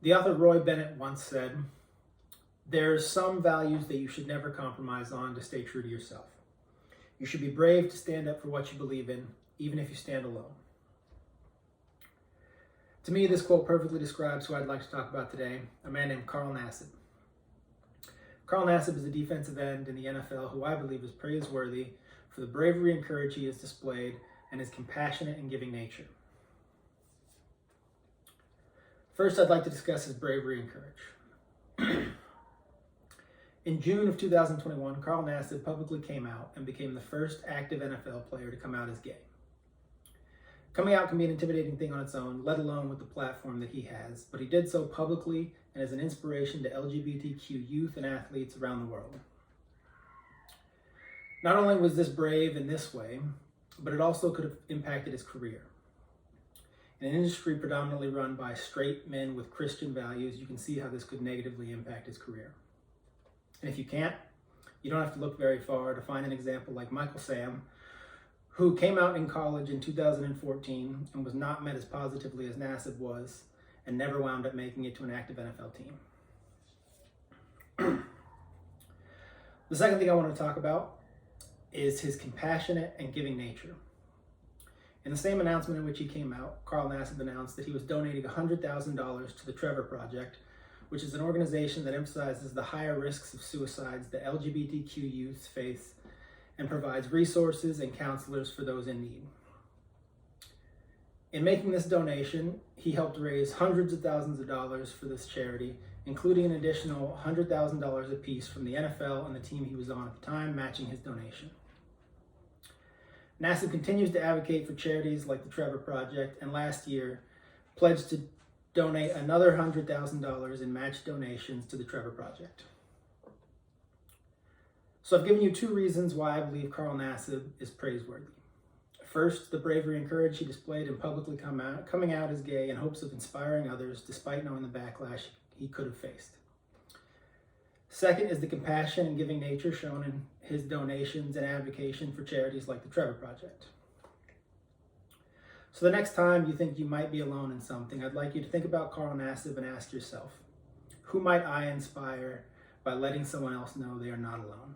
The author Roy Bennett once said, "There are some values that you should never compromise on to stay true to yourself. You should be brave to stand up for what you believe in, even if you stand alone." To me, this quote perfectly describes who I'd like to talk about today, a man named Carl Nassib. Carl Nassib is a defensive end in the NFL who I believe is praiseworthy for the bravery and courage he has displayed and his compassionate and giving nature. First, I'd like to discuss his bravery and courage. In June of 2021, Carl Nassib publicly came out and became the first active NFL player to come out as gay. Coming out can be an intimidating thing on its own, let alone with the platform that he has, but he did so publicly and as an inspiration to LGBTQ youth and athletes around the world. Not only was this brave in this way, but it also could have impacted his career. In an industry predominantly run by straight men with Christian values, you can see how this could negatively impact his career. And if you can't, you don't have to look very far to find an example like Michael Sam, who came out in college in 2014 and was not met as positively as Nassib was, and never wound up making it to an active NFL team. The second thing I want to talk about is his compassionate and giving nature. In the same announcement in which he came out, Carl Nassib announced that he was donating $100,000 to the Trevor Project, which is an organization that emphasizes the higher risks of suicides that LGBTQ youth face and provides resources and counselors for those in need. In making this donation, he helped raise hundreds of thousands of dollars for this charity, including an additional $100,000 apiece from the NFL and the team he was on at the time, matching his donation. Nassib continues to advocate for charities like the Trevor Project, and last year pledged to donate another $100,000 in matched donations to the Trevor Project. So I've given you two reasons why I believe Carl Nassib is praiseworthy. First, the bravery and courage he displayed in publicly coming out as gay in hopes of inspiring others despite knowing the backlash he could have faced. Second is the compassion and giving nature shown in his donations and advocacy for charities like the Trevor Project. So the next time you think you might be alone in something, I'd like you to think about Carl Nassib and ask yourself, who might I inspire by letting someone else know they are not alone?